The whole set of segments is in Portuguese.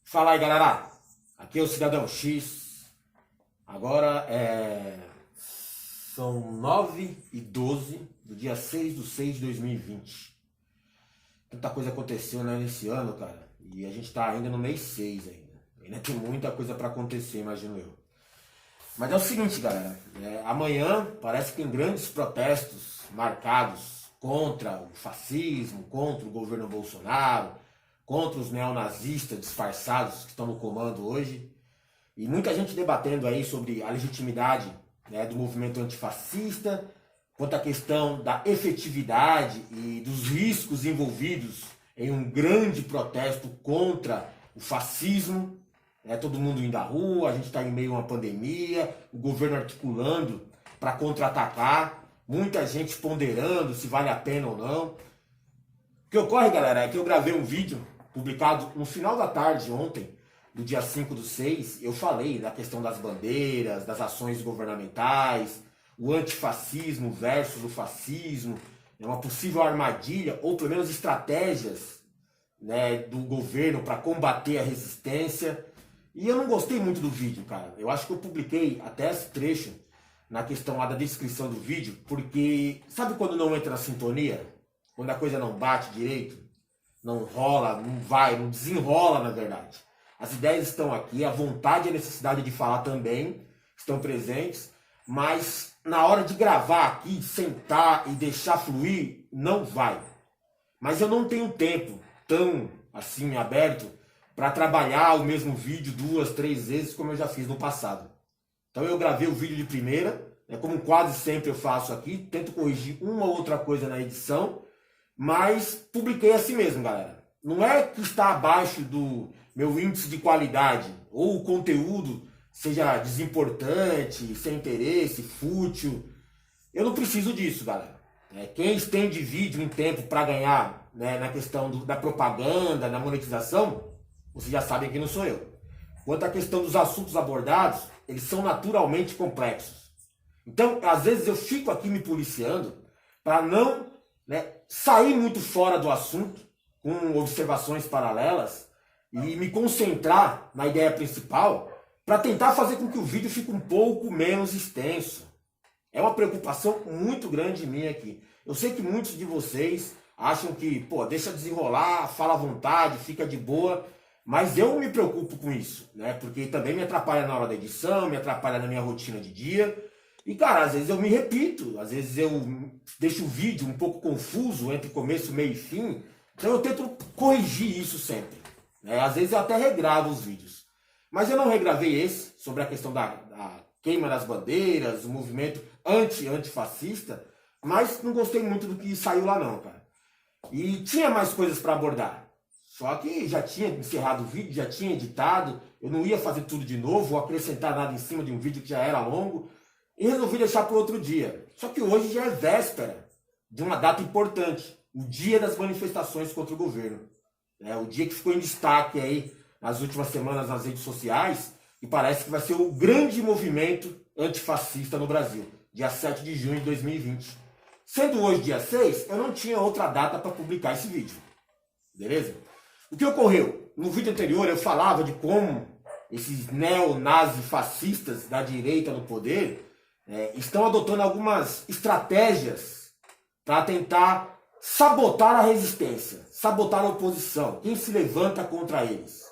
Fala aí, galera. Aqui é o Cidadão X. Agora são 9h12 do dia 6/6 de 2020. Tanta coisa aconteceu, né, nesse ano, cara. E a gente tá ainda no mês 6 ainda. Ainda tem muita coisa pra acontecer, imagino eu. Mas é o seguinte, galera. Amanhã parece que tem grandes protestos marcados contra o fascismo, contra o governo Bolsonaro, contra os neonazistas disfarçados que estão no comando hoje. E muita gente debatendo aí sobre a legitimidade, né, do movimento antifascista, quanto à questão da efetividade e dos riscos envolvidos em um grande protesto contra o fascismo. Todo mundo indo à rua, a gente está em meio a uma pandemia, o governo articulando para contra-atacar, muita gente ponderando se vale a pena ou não. O que ocorre, galera, é que eu gravei um vídeo publicado no final da tarde ontem, do dia 5/6, eu falei da questão das bandeiras, das ações governamentais, o antifascismo versus o fascismo, uma possível armadilha, ou pelo menos estratégias, né, do governo para combater a resistência. E eu não gostei muito do vídeo, cara. Eu acho que eu publiquei até esse trecho na questão lá da descrição do vídeo, porque sabe quando não entra na sintonia? Quando a coisa não bate direito? Não rola, não vai, não desenrola, na verdade. As ideias estão aqui, a vontade e a necessidade de falar também estão presentes, mas na hora de gravar aqui, sentar e deixar fluir, não vai. Mas eu não tenho tempo tão assim aberto para trabalhar o mesmo vídeo 2, 3 vezes como eu já fiz no passado. Então eu gravei o vídeo de primeira, como quase sempre eu faço aqui, tento corrigir uma ou outra coisa na edição, mas publiquei assim mesmo, galera. Não é que está abaixo do meu índice de qualidade, ou o conteúdo seja desimportante, sem interesse, fútil. Eu não preciso disso, galera. Quem estende vídeo em tempo para ganhar, né, na questão da propaganda, da monetização, vocês já sabem que não sou eu. Quanto à questão dos assuntos abordados, eles são naturalmente complexos. Então, às vezes eu fico aqui me policiando para não, né, sair muito fora do assunto, com observações paralelas, e me concentrar na ideia principal para tentar fazer com que o vídeo fique um pouco menos extenso. É uma preocupação muito grande minha aqui. Eu sei que muitos de vocês acham que, deixa desenrolar, fala à vontade, fica de boa, mas eu me preocupo com isso, né? Porque também me atrapalha na hora da edição, me atrapalha na minha rotina de dia. E, cara, às vezes eu me repito, às vezes eu deixo o vídeo um pouco confuso entre começo, meio e fim. Então eu tento corrigir isso sempre, né? Às vezes eu até regravo os vídeos. Mas eu não regravei esse, sobre a questão da queima das bandeiras, o movimento antifascista, mas não gostei muito do que saiu lá não, cara. E tinha mais coisas para abordar. Só que já tinha encerrado o vídeo, já tinha editado, eu não ia fazer tudo de novo, ou acrescentar nada em cima de um vídeo que já era longo, e resolvi deixar para outro dia. Só que hoje já é véspera de uma data importante, o dia das manifestações contra o governo. O dia que ficou em destaque aí nas últimas semanas nas redes sociais, e parece que vai ser o grande movimento antifascista no Brasil, dia 7 de junho de 2020. Sendo hoje dia 6, eu não tinha outra data para publicar esse vídeo. Beleza? O que ocorreu? No vídeo anterior eu falava de como esses neonazifascistas da direita no poder estão adotando algumas estratégias para tentar sabotar a resistência, sabotar a oposição, quem se levanta contra eles.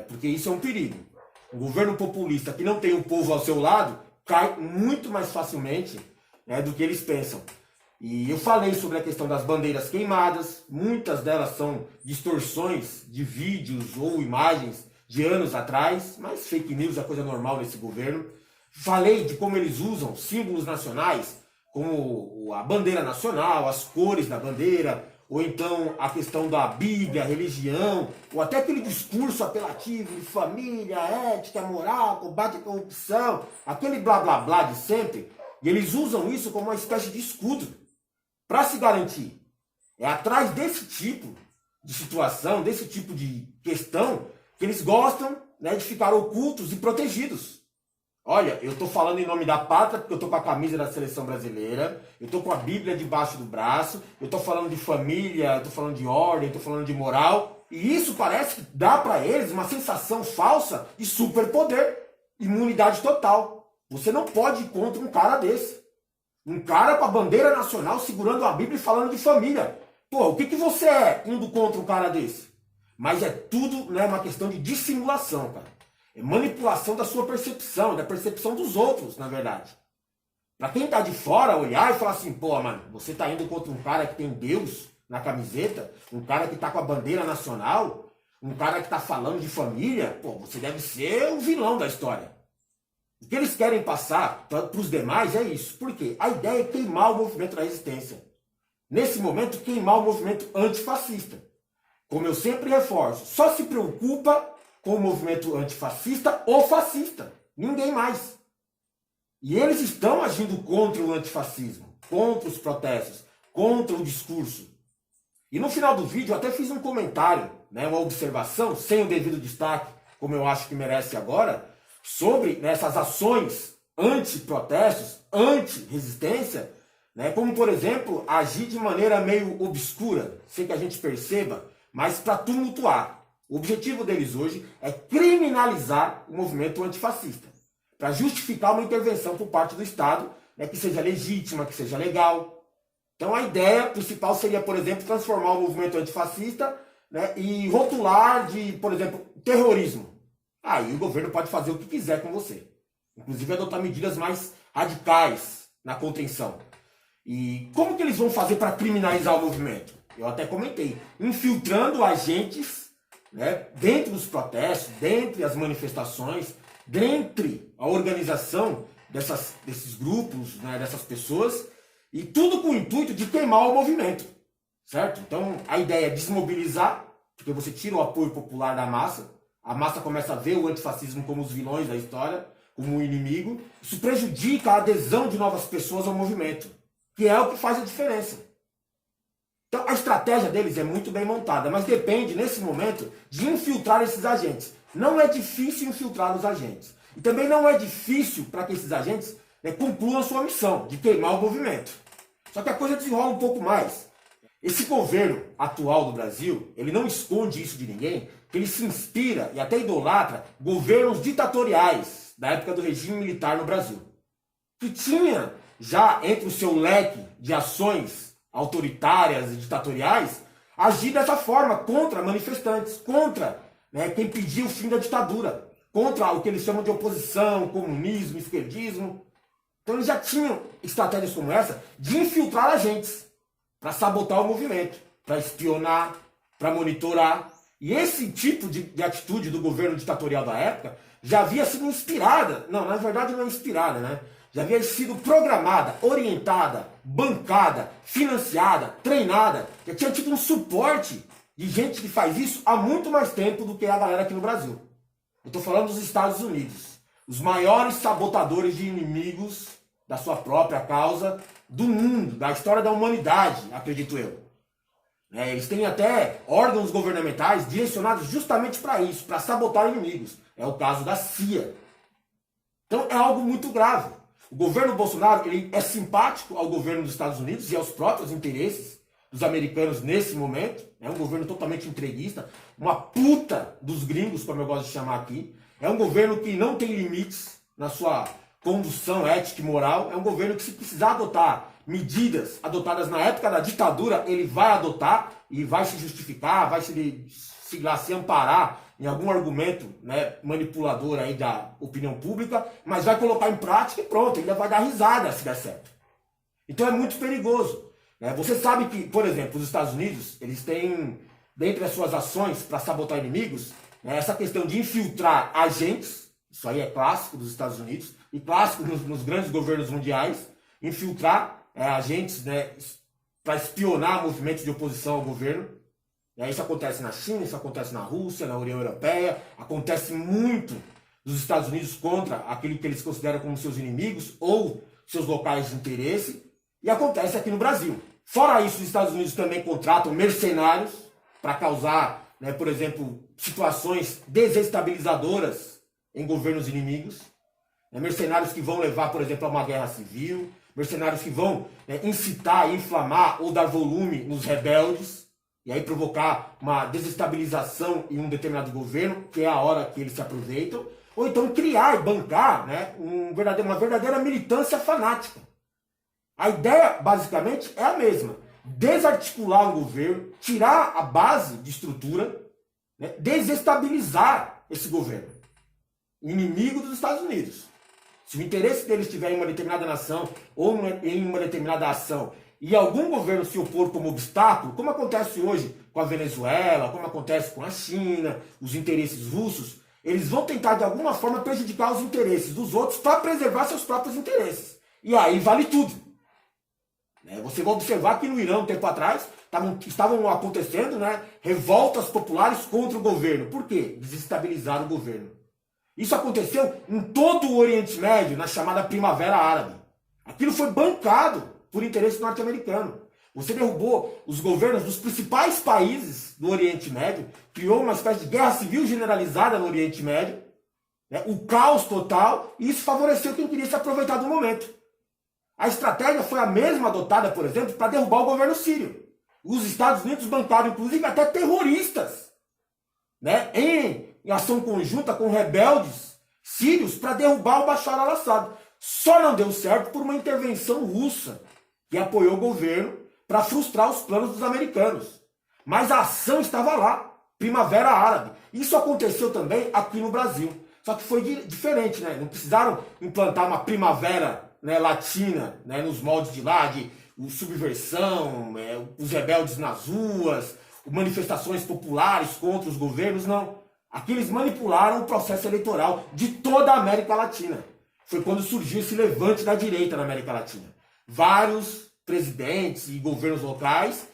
Porque isso é um perigo. Um governo populista que não tem o povo ao seu lado cai muito mais facilmente, do que eles pensam. E eu falei sobre a questão das bandeiras queimadas, muitas delas são distorções de vídeos ou imagens de anos atrás, mas fake news é coisa normal nesse governo. Falei de como eles usam símbolos nacionais, como a bandeira nacional, as cores da bandeira, ou então a questão da Bíblia, a religião, ou até aquele discurso apelativo de família, ética, moral, combate à corrupção, aquele blá blá blá de sempre, e eles usam isso como uma espécie de escudo para se garantir. É atrás desse tipo de situação, desse tipo de questão, que eles gostam, de ficar ocultos e protegidos. Olha, eu tô falando em nome da pátria porque eu tô com a camisa da seleção brasileira, eu tô com a Bíblia debaixo do braço, eu tô falando de família, eu tô falando de ordem, eu tô falando de moral, e isso parece que dá para eles uma sensação falsa de superpoder, imunidade total. Você não pode ir contra um cara desse. Um cara com a bandeira nacional segurando a Bíblia e falando de família. Pô, o que, que você é indo contra um cara desse? Mas é tudo, né, uma questão de dissimulação, cara. É manipulação da sua percepção, da percepção dos outros, na verdade. Pra quem tá de fora olhar e falar assim, pô, mano, você tá indo contra um cara que tem Deus na camiseta, um cara que tá com a bandeira nacional, um cara que tá falando de família, pô, você deve ser o vilão da história. O que eles querem passar para os demais é isso. Por quê? A ideia é queimar o movimento da resistência. Nesse momento, queimar o movimento antifascista. Como eu sempre reforço, só se preocupa com o movimento antifascista ou fascista. Ninguém mais. E eles estão agindo contra o antifascismo, contra os protestos, contra o discurso. E no final do vídeo eu até fiz um comentário, né, uma observação, sem o devido destaque, como eu acho que merece agora, sobre, né, essas ações anti-protestos, anti-resistência, né, como, por exemplo, agir de maneira meio obscura, sem que a gente perceba, mas para tumultuar. O objetivo deles hoje é criminalizar o movimento antifascista, para justificar uma intervenção por parte do Estado, né, que seja legítima, que seja legal. Então a ideia principal seria, por exemplo, transformar o movimento antifascista, né, e rotular de, por exemplo, terrorismo. Aí o governo pode fazer o que quiser com você. Inclusive adotar medidas mais radicais na contenção. E como que eles vão fazer para criminalizar o movimento? Eu até comentei. Infiltrando agentes, né, dentro dos protestos, dentre as manifestações, dentre a organização desses grupos, né, dessas pessoas, e tudo com o intuito de queimar o movimento. Certo? Então a ideia é desmobilizar, porque você tira o apoio popular da massa. A massa começa a ver o antifascismo como os vilões da história, como um inimigo. Isso prejudica a adesão de novas pessoas ao movimento, que é o que faz a diferença. Então a estratégia deles é muito bem montada, mas depende, nesse momento, de infiltrar esses agentes. Não é difícil infiltrar os agentes. E também não é difícil para que esses agentes, né, concluam a sua missão de queimar o movimento. Só que a coisa desenrola um pouco mais. Esse governo atual do Brasil, ele não esconde isso de ninguém, que ele se inspira e até idolatra governos ditatoriais da época do regime militar no Brasil, que tinha já entre o seu leque de ações autoritárias e ditatoriais agir dessa forma contra manifestantes, contra, né, quem pedia o fim da ditadura, contra o que eles chamam de oposição, comunismo, esquerdismo. Então eles já tinham estratégias como essa de infiltrar agentes para sabotar o movimento, para espionar, para monitorar. E esse tipo de atitude do governo ditatorial da época já havia sido inspirada, não, na verdade não é inspirada, né? Já havia sido programada, orientada, bancada, financiada, treinada. Já tinha tido um suporte de gente que faz isso há muito mais tempo do que a galera aqui no Brasil. Eu estou falando dos Estados Unidos, os maiores sabotadores de inimigos da sua própria causa do mundo, da história da humanidade, acredito eu. Eles têm até órgãos governamentais direcionados justamente para isso, para sabotar inimigos. É o caso da CIA. Então é algo muito grave. O governo Bolsonaro, ele é simpático ao governo dos Estados Unidos e aos próprios interesses dos americanos nesse momento. É um governo totalmente entreguista, uma puta dos gringos, como eu gosto de chamar aqui. É um governo que não tem limites na sua condução ética e moral. É um governo que, se precisar adotar medidas adotadas na época da ditadura, ele vai adotar e vai se justificar, vai se amparar em algum argumento, né, manipulador aí da opinião pública, mas vai colocar em prática e pronto, ainda vai dar risada se der certo. Então é muito perigoso. Né? Você sabe que, por exemplo, os Estados Unidos, eles têm, dentre as suas ações para sabotar inimigos, né, essa questão de infiltrar agentes, isso aí é clássico dos Estados Unidos, e clássico nos grandes governos mundiais, infiltrar agentes, né, para espionar movimentos de oposição ao governo. Isso acontece na China, isso acontece na Rússia, na União Europeia, acontece muito dos Estados Unidos contra aquilo que eles consideram como seus inimigos ou seus locais de interesse, e acontece aqui no Brasil. Fora isso, os Estados Unidos também contratam mercenários para causar, né, por exemplo, situações desestabilizadoras em governos inimigos. Mercenários que vão levar, por exemplo, a uma guerra civil, mercenários que vão incitar, inflamar ou dar volume nos rebeldes, e aí provocar uma desestabilização em um determinado governo, que é a hora que eles se aproveitam, ou então criar e bancar uma verdadeira militância fanática. A ideia, basicamente, é a mesma. Desarticular o governo, tirar a base de estrutura, desestabilizar esse governo. Inimigo dos Estados Unidos. Se o interesse deles estiver em uma determinada nação ou em uma determinada ação e algum governo se opor como obstáculo, como acontece hoje com a Venezuela, como acontece com a China, os interesses russos, eles vão tentar de alguma forma prejudicar os interesses dos outros para preservar seus próprios interesses. E aí vale tudo. Você vai observar que no Irã, um tempo atrás, estavam acontecendo revoltas populares contra o governo. Por quê? Desestabilizar o governo. Isso aconteceu em todo o Oriente Médio, na chamada Primavera Árabe. Aquilo foi bancado por interesse norte-americano. Você derrubou os governos dos principais países do Oriente Médio, criou uma espécie de guerra civil generalizada no Oriente Médio, o caos total, e isso favoreceu quem queria se aproveitar do momento. A estratégia foi a mesma adotada, por exemplo, para derrubar o governo sírio. Os Estados Unidos bancaram, inclusive, até terroristas, em ação conjunta com rebeldes sírios para derrubar o Bashar al-Assad. Só não deu certo por uma intervenção russa que apoiou o governo para frustrar os planos dos americanos. Mas a ação estava lá, Primavera Árabe. Isso aconteceu também aqui no Brasil. Só que foi diferente, Não precisaram implantar uma primavera latina, nos moldes de lá, de subversão, os rebeldes nas ruas, manifestações populares contra os governos, não. Aqui eles manipularam o processo eleitoral de toda a América Latina. Foi quando surgiu esse levante da direita na América Latina. Vários presidentes e governos locais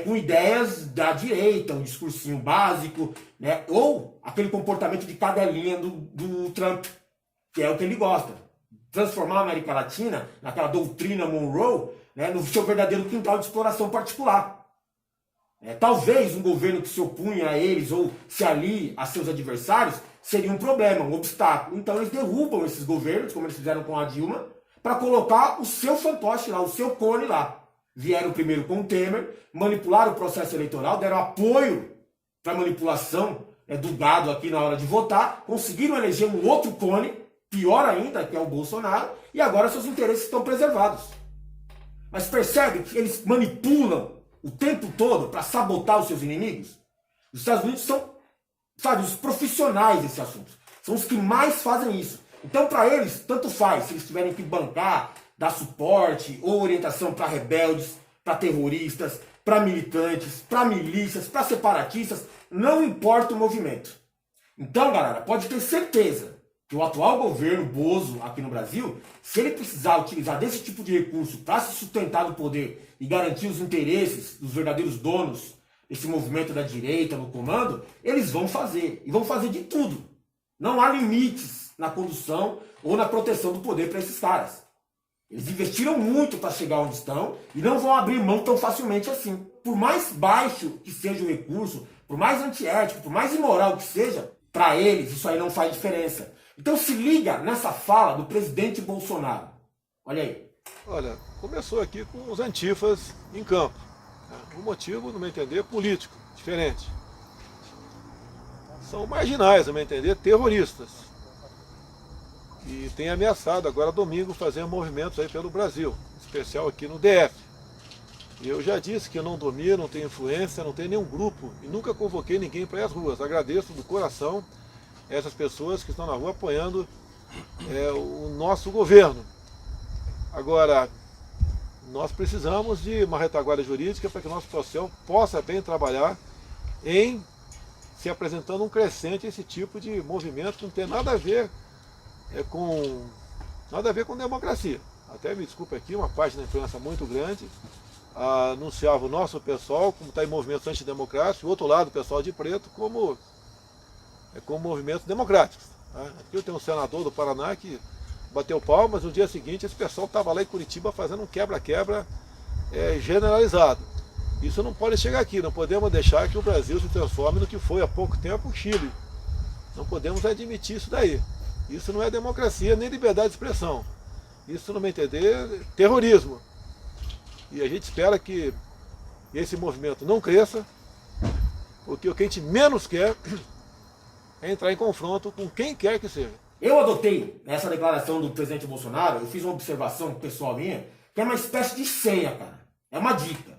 com ideias da direita, um discursinho básico, ou aquele comportamento de cadelinha do Trump, que é o que ele gosta. Transformar a América Latina, naquela doutrina Monroe, no seu verdadeiro quintal de exploração particular. Talvez um governo que se opunha a eles ou se alie a seus adversários seria um problema, um obstáculo. Então eles derrubam esses governos, como eles fizeram com a Dilma, para colocar o seu fantoche lá, o seu cone lá. Vieram primeiro com o Temer, manipularam o processo eleitoral, deram apoio para a manipulação do gado aqui na hora de votar, conseguiram eleger um outro cone, pior ainda, que é o Bolsonaro, e agora seus interesses estão preservados. Mas percebe que eles manipulam o tempo todo para sabotar os seus inimigos? Os Estados Unidos são, os profissionais desse assunto. São os que mais fazem isso. Então, para eles, tanto faz se eles tiverem que bancar, dar suporte ou orientação para rebeldes, para terroristas, para militantes, para milícias, para separatistas, não importa o movimento. Então, galera, pode ter certeza que o atual governo Bozo aqui no Brasil, se ele precisar utilizar desse tipo de recurso para se sustentar no poder e garantir os interesses dos verdadeiros donos desse movimento da direita no comando, eles vão fazer. E vão fazer de tudo. Não há limites na condução ou na proteção do poder para esses caras. Eles investiram muito para chegar onde estão e não vão abrir mão tão facilmente assim. Por mais baixo que seja o recurso, por mais antiético, por mais imoral que seja, para eles isso aí não faz diferença. Então se liga nessa fala do presidente Bolsonaro. Olha aí. Olha, começou aqui com os antifas em campo. Um motivo, no meu entender, político, diferente. São marginais, no meu entender, terroristas. E tem ameaçado agora domingo fazer movimentos aí pelo Brasil, em especial aqui no DF. E eu já disse que eu não domino, não tenho influência, não tenho nenhum grupo e nunca convoquei ninguém para ir às ruas. Agradeço do coração essas pessoas que estão na rua apoiando o nosso governo. Agora, nós precisamos de uma retaguarda jurídica para que o nosso processo possa bem trabalhar em se apresentando um crescente esse tipo de movimento que não tem nada a ver com democracia. Até me desculpe aqui, uma parte da imprensa muito grande anunciava o nosso pessoal como está em movimentos antidemocráticos, e o outro lado, o pessoal de preto, como movimentos democráticos. Tá? Aqui eu tenho um senador do Paraná que bateu palmas, no dia seguinte esse pessoal estava lá em Curitiba fazendo um quebra-quebra generalizado. Isso não pode chegar aqui, não podemos deixar que o Brasil se transforme no que foi há pouco tempo o Chile. Não podemos admitir isso daí. Isso não é democracia nem liberdade de expressão. Isso, no meu entender, é terrorismo. E a gente espera que esse movimento não cresça, porque o que a gente menos quer é entrar em confronto com quem quer que seja. Eu adotei essa declaração do presidente Bolsonaro, eu fiz uma observação pessoal minha, que é uma espécie de senha, cara. É uma dica.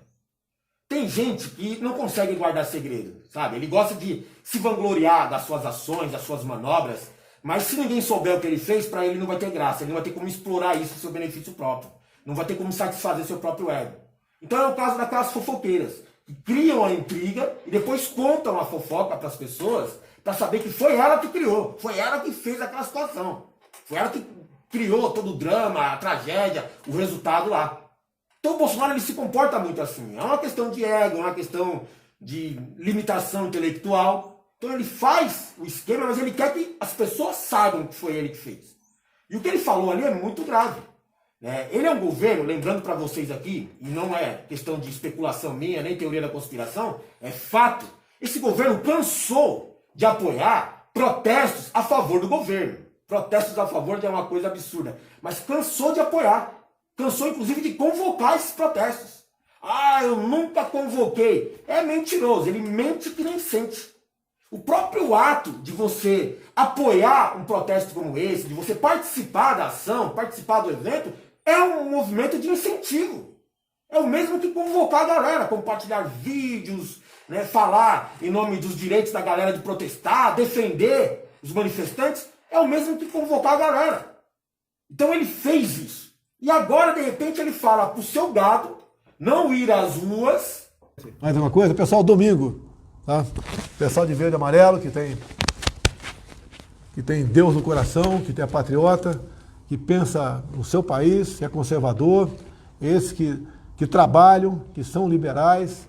Tem gente que não consegue guardar segredo, sabe? Ele gosta de se vangloriar das suas ações, das suas manobras, mas se ninguém souber o que ele fez, para ele não vai ter graça, ele não vai ter como explorar isso para o seu benefício próprio. Não vai ter como satisfazer seu próprio ego. Então é o caso daquelas fofoqueiras, que criam a intriga e depois contam a fofoca para as pessoas, para saber que foi ela que criou, foi ela que fez aquela situação. Foi ela que criou todo o drama, a tragédia, o resultado lá. Então o Bolsonaro ele se comporta muito assim. É uma questão de ego, é uma questão de limitação intelectual. Então ele faz o esquema, mas ele quer que as pessoas saibam que foi ele que fez. E o que ele falou ali é muito grave. Ele é um governo, lembrando para vocês aqui, e não é questão de especulação minha, nem teoria da conspiração, é fato. Esse governo cansou de apoiar protestos a favor do governo. Protestos a favor é uma coisa absurda. Mas cansou de apoiar. Cansou, inclusive, de convocar esses protestos. Ah, eu nunca convoquei. É mentiroso, ele mente que nem sente. O próprio ato de você apoiar um protesto como esse, de você participar da ação, participar do evento, é um movimento de incentivo. É o mesmo que convocar a galera, compartilhar vídeos, falar em nome dos direitos da galera de protestar, defender os manifestantes, é o mesmo que convocar a galera. Então ele fez isso. E agora, de repente, ele fala pro seu gado não ir às ruas. Mais uma coisa, pessoal, domingo, tá? Pessoal de verde e amarelo, que tem Deus no coração, que é patriota, que pensa no seu país, que é conservador, esses que trabalham, que são liberais,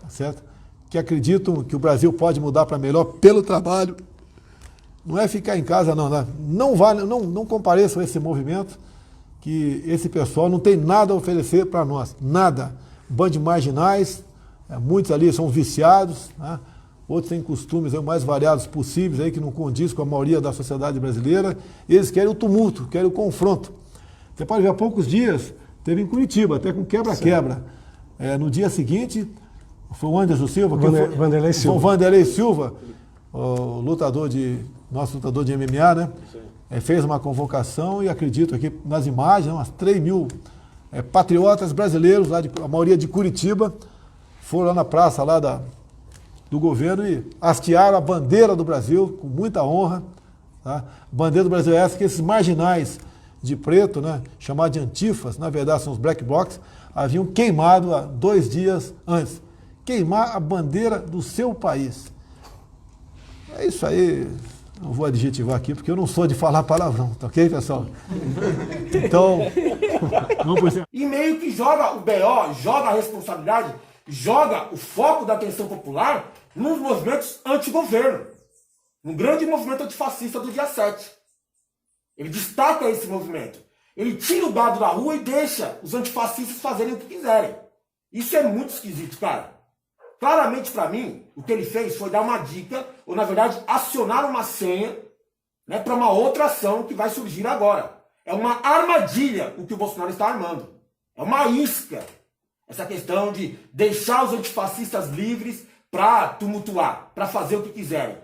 tá certo? Que acreditam que o Brasil pode mudar para melhor pelo trabalho. Não é ficar em casa, não. Não compareçam a esse movimento, que esse pessoal não tem nada a oferecer para nós. Nada. Bando de marginais, muitos ali são viciados, né? Outros têm costumes aí, mais variados possíveis, aí, que não condiz com a maioria da sociedade brasileira. Eles querem o tumulto, querem o confronto. Você pode ver, há poucos dias, teve em Curitiba, até com quebra-quebra. No dia seguinte, foi o Anderson Silva, Vanderlei Silva. Foi o Vanderlei Silva, nosso lutador de MMA, né? Fez uma convocação e acredito aqui nas imagens, umas 3 mil patriotas brasileiros, a maioria de Curitiba, foram lá na praça lá do governo e hastearam a bandeira do Brasil com muita honra. Tá? A bandeira do Brasil é essa que esses marginais de preto, né, chamados de antifas, na verdade são os black blocs, haviam queimado há 2 dias antes. Queimar a bandeira do seu país. É isso aí. Não vou adjetivar aqui, porque eu não sou de falar palavrão, tá ok, pessoal? Então, vamos por cima. E meio que joga o BO, joga a responsabilidade, joga o foco da atenção popular nos movimentos anti-governo. No grande movimento antifascista do dia 7. Ele destaca esse movimento. Ele tira o gado da rua e deixa os antifascistas fazerem o que quiserem. Isso é muito esquisito, cara. Claramente, para mim, o que ele fez foi dar uma dica, ou na verdade, acionar uma senha, para uma outra ação que vai surgir agora. É uma armadilha o que o Bolsonaro está armando. É uma isca. Essa questão de deixar os antifascistas livres para tumultuar, para fazer o que quiserem.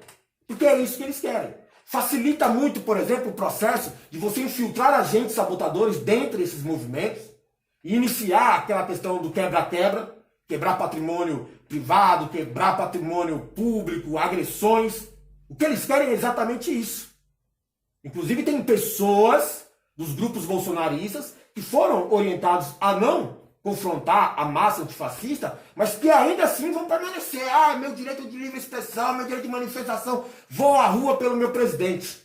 Porque é isso que eles querem. Facilita muito, por exemplo, o processo de você infiltrar agentes sabotadores dentro desses movimentos e iniciar aquela questão do quebra-quebra, quebrar patrimônio privado, quebrar patrimônio público, agressões. O que eles querem é exatamente isso. Inclusive tem pessoas dos grupos bolsonaristas que foram orientados a não confrontar a massa antifascista, mas que ainda assim vão permanecer. Ah, meu direito de livre expressão, meu direito de manifestação, vou à rua pelo meu presidente.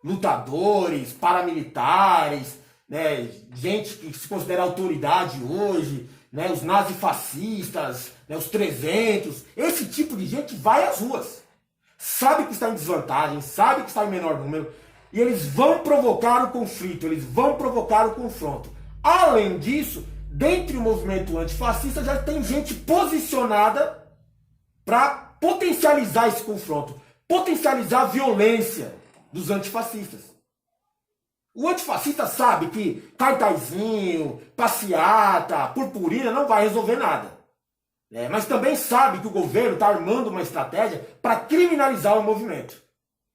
Lutadores, paramilitares, gente que se considera autoridade hoje, os nazifascistas, os 300, esse tipo de gente vai às ruas. Sabe que está em desvantagem, sabe que está em menor número, e eles vão provocar o conflito, eles vão provocar o confronto. Além disso, dentro do movimento antifascista já tem gente posicionada para potencializar esse confronto, potencializar a violência dos antifascistas. O antifascista sabe que cartazinho, passeata, purpurina não vai resolver nada. Mas também sabe que o governo está armando uma estratégia para criminalizar o movimento.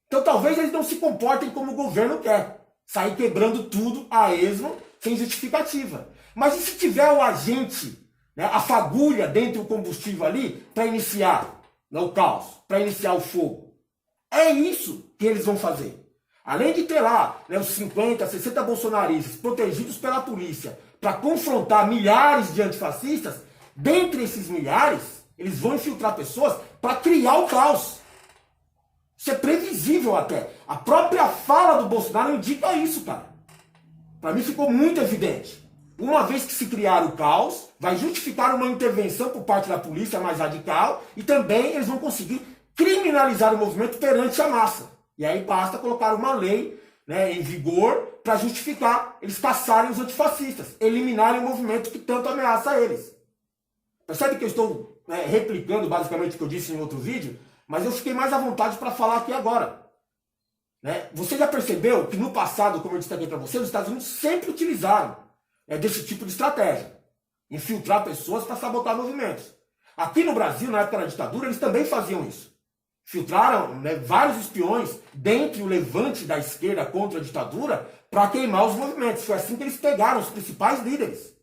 Então talvez eles não se comportem como o governo quer. Sair quebrando tudo a esmo, sem justificativa. Mas e se tiver o agente, a fagulha dentro do combustível ali, para iniciar o caos, para iniciar o fogo? É isso que eles vão fazer. Além de ter lá os 50, 60 bolsonaristas protegidos pela polícia para confrontar milhares de antifascistas, dentre esses milhares, eles vão infiltrar pessoas para criar o caos. Isso é previsível até. A própria fala do Bolsonaro indica isso, cara. Para mim ficou muito evidente. Uma vez que se criar o caos, vai justificar uma intervenção por parte da polícia mais radical e também eles vão conseguir criminalizar o movimento perante a massa. E aí basta colocar uma lei em vigor para justificar eles caçarem os antifascistas, eliminarem o movimento que tanto ameaça eles. Percebe que eu estou replicando basicamente o que eu disse em outro vídeo, mas eu fiquei mais à vontade para falar aqui agora. Você já percebeu que no passado, como eu disse aqui para você, os Estados Unidos sempre utilizaram desse tipo de estratégia. Infiltrar pessoas para sabotar movimentos. Aqui no Brasil, na época da ditadura, eles também faziam isso. Filtraram vários espiões dentre o levante da esquerda contra a ditadura para queimar os movimentos. Foi assim que eles pegaram os principais líderes.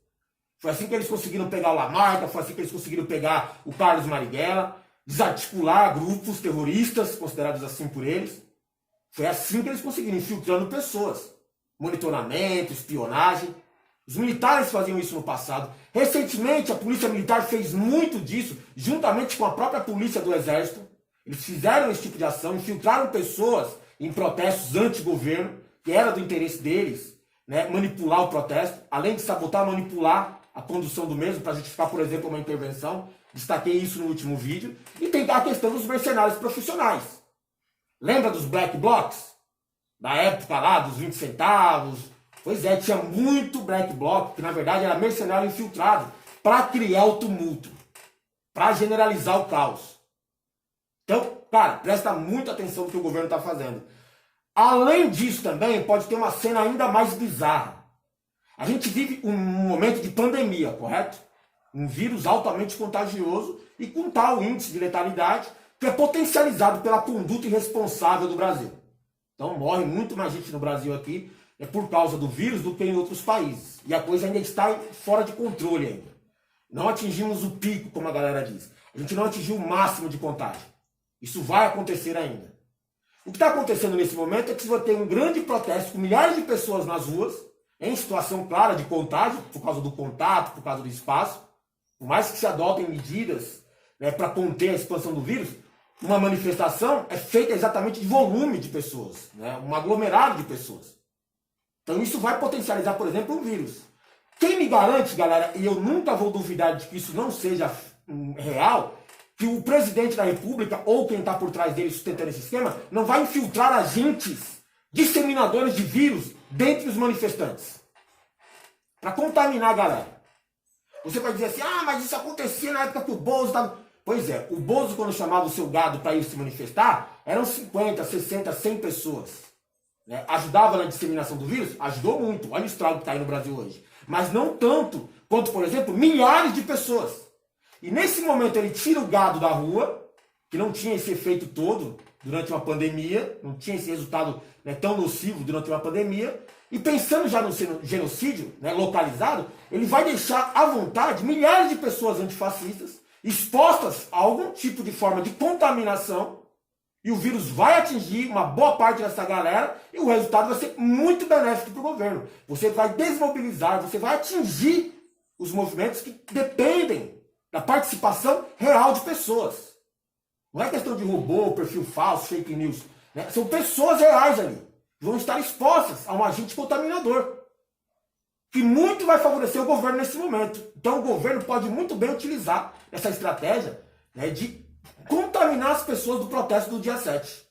Foi assim que eles conseguiram pegar o Lamarca, foi assim que eles conseguiram pegar o Carlos Marighella, desarticular grupos terroristas, considerados assim por eles. Foi assim que eles conseguiram, infiltrando pessoas. Monitoramento, espionagem. Os militares faziam isso no passado. Recentemente, a polícia militar fez muito disso, juntamente com a própria polícia do Exército. Eles fizeram esse tipo de ação, infiltraram pessoas em protestos anti-governo, que era do interesse deles, manipular o protesto, além de sabotar, manipular a condução do mesmo, para justificar, por exemplo, uma intervenção. Destaquei isso no último vídeo. E tem a questão dos mercenários profissionais. Lembra dos Black Blocs? Da época lá, dos 20 centavos. Pois é, tinha muito Black Bloc, que na verdade era mercenário infiltrado, para criar o tumulto, para generalizar o caos. Então, cara, presta muita atenção no que o governo está fazendo. Além disso também, pode ter uma cena ainda mais bizarra. A gente vive um momento de pandemia, correto? Um vírus altamente contagioso e com tal índice de letalidade que é potencializado pela conduta irresponsável do Brasil. Então morre muito mais gente no Brasil aqui por causa do vírus do que em outros países. E a coisa ainda está fora de controle ainda. Não atingimos o pico, como a galera diz. A gente não atingiu o máximo de contágio. Isso vai acontecer ainda. O que está acontecendo nesse momento é que você vai ter um grande protesto com milhares de pessoas nas ruas, em situação clara de contágio, por causa do contato, por causa do espaço. Por mais que se adotem medidas para conter a expansão do vírus, uma manifestação é feita exatamente de volume de pessoas, um aglomerado de pessoas. Então isso vai potencializar, por exemplo, um vírus. Quem me garante, galera, e eu nunca vou duvidar de que isso não seja real, que o presidente da República, ou quem está por trás dele sustentando esse esquema, não vai infiltrar agentes disseminadores de vírus dentre os manifestantes. Para contaminar a galera. Você vai dizer assim, mas isso acontecia na época que o Bozo estava... Pois é, o Bozo, quando chamava o seu gado para ir se manifestar, eram 50, 60, 100 pessoas. Ajudava na disseminação do vírus? Ajudou muito. Olha o estrago que está aí no Brasil hoje. Mas não tanto quanto, por exemplo, milhares de pessoas. E nesse momento ele tira o gado da rua, que não tinha esse efeito todo durante uma pandemia, não tinha esse resultado tão nocivo durante uma pandemia, e pensando já no genocídio localizado, ele vai deixar à vontade milhares de pessoas antifascistas expostas a algum tipo de forma de contaminação, e o vírus vai atingir uma boa parte dessa galera, e o resultado vai ser muito benéfico para o governo. Você vai desmobilizar, você vai atingir os movimentos que dependem da participação real de pessoas. Não é questão de robô, perfil falso, fake news. São pessoas reais ali. Vão estar expostas a um agente contaminador. Que muito vai favorecer o governo nesse momento. Então o governo pode muito bem utilizar essa estratégia de contaminar as pessoas do protesto do dia 7.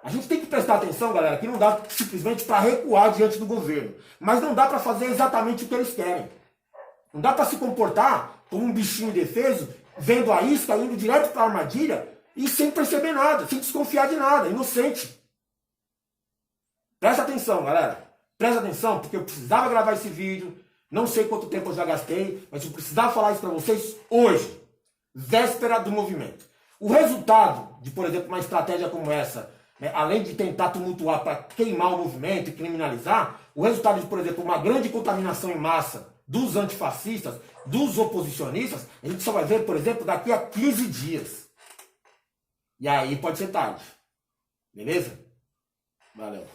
A gente tem que prestar atenção, galera, que não dá simplesmente para recuar diante do governo. Mas não dá para fazer exatamente o que eles querem. Não dá para se comportar como um bichinho indefeso, vendo a isca, indo direto para a armadilha e sem perceber nada, sem desconfiar de nada, inocente. Presta atenção, galera. Presta atenção, porque eu precisava gravar esse vídeo, não sei quanto tempo eu já gastei, mas eu precisava falar isso para vocês hoje, véspera do movimento. O resultado de, por exemplo, uma estratégia como essa, né, além de tentar tumultuar para queimar o movimento e criminalizar, o resultado de, por exemplo, uma grande contaminação em massa dos antifascistas, dos oposicionistas, a gente só vai ver, por exemplo, daqui a 15 dias. E aí pode ser tarde. Beleza? Valeu.